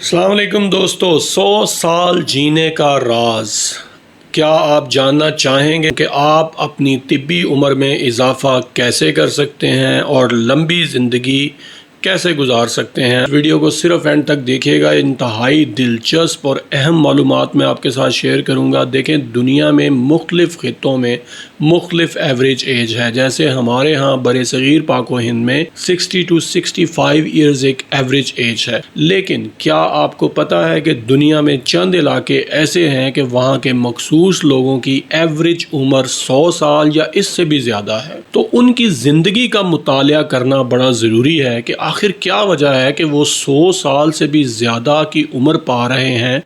अस्सलाम वालेकुम दोस्तों, 100 साल जीने का राज। क्या आप जानना चाहेंगे कि आप अपनी तिब्बी उम्र में इजाफ़ा कैसे कर सकते हैं और लंबी ज़िंदगी कैसे गुजार सकते हैं? वीडियो को सिर्फ एंड तक देखिएगा, इंतहाई दिलचस्प और अहम मालूमात मैं आपके साथ शेयर करूंगा। देखें, दुनिया में मुख्तलिफ़ ख़ित्तों में मुख्तलिफ़ एवरेज एज है। जैसे हमारे यहाँ बरे-सग़ीर पाक व हिंद में 60 to 65 ईयर्स एक एवरेज एज है। लेकिन क्या आपको पता है कि दुनिया में चंद इलाके ऐसे हैं कि वहाँ के मखसूस लोगों की एवरेज उम्र 100 साल या इससे भी ज़्यादा है। तो उनकी ज़िंदगी का मुतालिया करना बड़ा ज़रूरी है कि आखिर क्या वजह है कि वो 100 साल से भी ज़्यादा की उम्र पा रहे हैं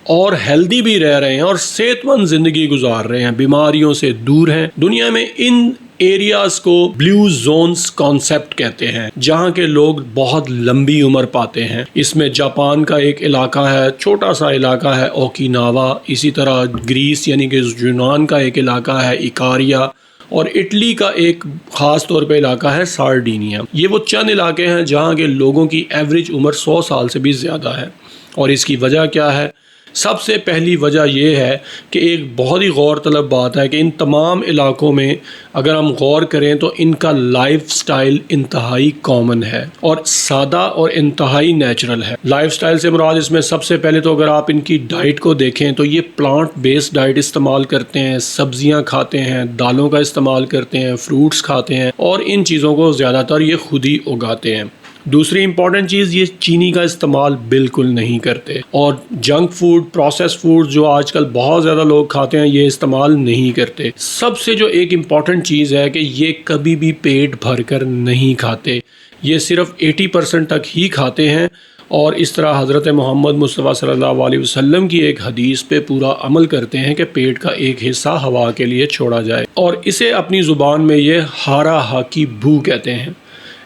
और हेल्दी भी रह रहे हैं और सेहतमंद ज़िंदगी गुजार रहे हैं, बीमारियों से दूर हैं। दुनिया में इन एरियाज़ को ब्लू जोन्स कॉन्सेप्ट कहते हैं, जहाँ के लोग बहुत लंबी उम्र पाते हैं। इसमें जापान का एक इलाका है, छोटा सा इलाका है ओकिनावा। इसी तरह ग्रीस यानी कि यूनान का एक इलाका है इकारिया, और इटली का एक ख़ास तौर पे इलाका है सार्डिनिया। ये वो चंद इलाके हैं जहाँ के लोगों की एवरेज उम्र 100 साल से भी ज़्यादा है। और इसकी वजह क्या है? सबसे पहली वजह यह है कि एक बहुत ही गौर तलब बात है कि इन तमाम इलाकों में अगर हम गौर करें तो इनका लाइफ स्टाइल इंतहाई कॉमन है और सादा और इंतहाई नेचुरल है। लाइफ स्टाइल से मुराद इसमें सबसे पहले तो अगर आप इनकी डाइट को देखें तो ये प्लांट बेस्ड डाइट इस्तेमाल करते हैं, सब्जियां खाते हैं, दालों का इस्तेमाल करते हैं, फ्रूट्स खाते हैं और इन चीज़ों को ज़्यादातर ये खुद ही उगाते हैं। दूसरी इंपॉर्टेंट चीज़, ये चीनी का इस्तेमाल बिल्कुल नहीं करते और जंक फूड, प्रोसेस फूड जो आजकल बहुत ज़्यादा लोग खाते हैं, ये इस्तेमाल नहीं करते। सबसे जो एक इम्पॉर्टेंट चीज़ है कि ये कभी भी पेट भरकर नहीं खाते, ये सिर्फ 80% तक ही खाते हैं। और इस तरह हज़रत मोहम्मद मुस्तफ़ा सल्लल्लाहु अलैहि वसल्लम की एक हदीस पे पूरा अमल करते हैं कि पेट का एक हिस्सा हवा के लिए छोड़ा जाए, और इसे अपनी ज़ुबान में ये हारा हाकी भू कहते हैं।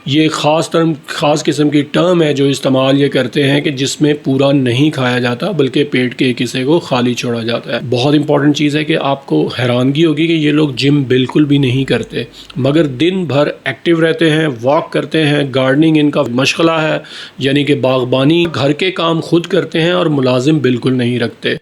ये ख़ास किस्म की टर्म है जो इस्तेमाल ये करते हैं कि जिसमें पूरा नहीं खाया जाता बल्कि पेट के एक हिस्से को खाली छोड़ा जाता है। बहुत इंपॉर्टेंट चीज़ है कि आपको हैरानगी होगी कि ये लोग जिम बिल्कुल भी नहीं करते, मगर दिन भर एक्टिव रहते हैं, वॉक करते हैं, गार्डनिंग इनका मशगला है, यानी कि बागबानी, घर के काम खुद करते हैं और मुलाजिम बिल्कुल नहीं रखते।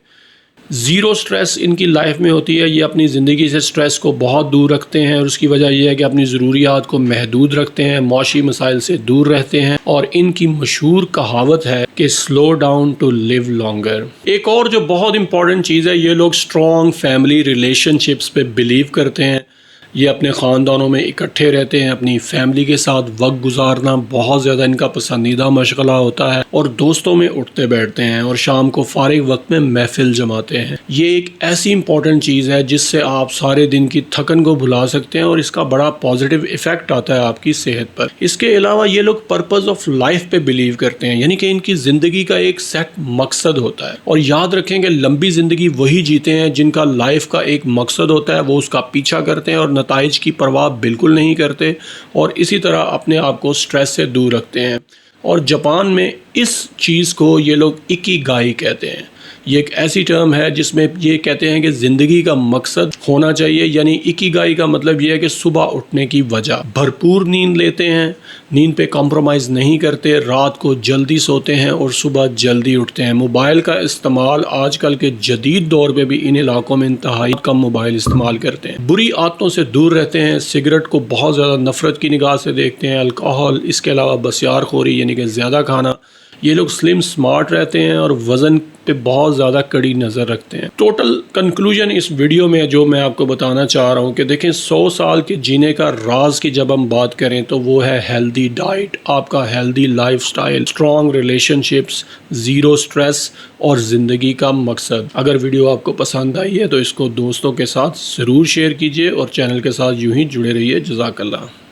ज़ीरो स्ट्रेस इनकी लाइफ में होती है। ये अपनी ज़िंदगी से स्ट्रेस को बहुत दूर रखते हैं और उसकी वजह यह है कि अपनी ज़रूरियात को महदूद रखते हैं, मौशी मसाइल से दूर रहते हैं। और इनकी मशहूर कहावत है कि slow down to live longer. एक और जो बहुत इंपॉर्टेंट चीज़ है, ये लोग स्ट्रॉन्ग फैमिली रिलेशनशिप्स पे बिलीव करते हैं। ये अपने ख़ानदानों में इकट्ठे रहते हैं, अपनी फैमिली के साथ वक्त गुजारना बहुत ज़्यादा इनका पसंदीदा मशगला होता है और दोस्तों में उठते बैठते हैं और शाम को फारिग वक्त में महफिल जमाते हैं। ये एक ऐसी इंपॉर्टेंट चीज़ है जिससे आप सारे दिन की थकन को भुला सकते हैं और इसका बड़ा पॉजिटिव इफ़ेक्ट आता है आपकी सेहत पर। इसके अलावा ये लोग पर्पज़ ऑफ लाइफ पे बिलीव करते हैं, यानी कि इनकी ज़िंदगी का एक सेट मकसद होता है। और याद रखें कि लंबी ज़िंदगी वही जीते हैं जिनका लाइफ का एक मकसद होता है, वो उसका पीछा करते हैं और नताइज की परवाह बिल्कुल नहीं करते और इसी तरह अपने आप को स्ट्रेस से दूर रखते हैं। और जापान में इस चीज़ को ये लोग इकिगाई कहते हैं। ये एक ऐसी टर्म है जिसमें ये कहते हैं कि ज़िंदगी का मकसद होना चाहिए, यानी इकिगाई का मतलब ये है कि सुबह उठने की वजह। भरपूर नींद लेते हैं, नींद पे कॉम्प्रोमाइज़ नहीं करते, रात को जल्दी सोते हैं और सुबह जल्दी उठते हैं। मोबाइल का इस्तेमाल आजकल के जदीद दौर पे भी इन इलाकों में इंतहाई कम मोबाइल इस्तेमाल करते हैं। बुरी आदतों से दूर रहते हैं, सिगरेट को बहुत ज़्यादा नफ़रत की निगाह से देखते हैं, अल्कोहल, इसके अलावा बसियार खोरी यानी कि ज़्यादा खाना। ये लोग स्लिम स्मार्ट रहते हैं और वज़न पे बहुत ज़्यादा कड़ी नज़र रखते हैं। टोटल कंक्लूजन इस वीडियो में जो मैं आपको बताना चाह रहा हूँ कि देखें, 100 साल के जीने का राज की जब हम बात करें तो वो है हेल्दी डाइट, आपका healthy lifestyle, strong relationships, zero stress और ज़िंदगी का मकसद। अगर वीडियो आपको पसंद आई है तो इसको दोस्तों के साथ ज़रूर शेयर कीजिए और चैनल के साथ यूं ही जुड़े रहिए। जज़ाकल्लाह।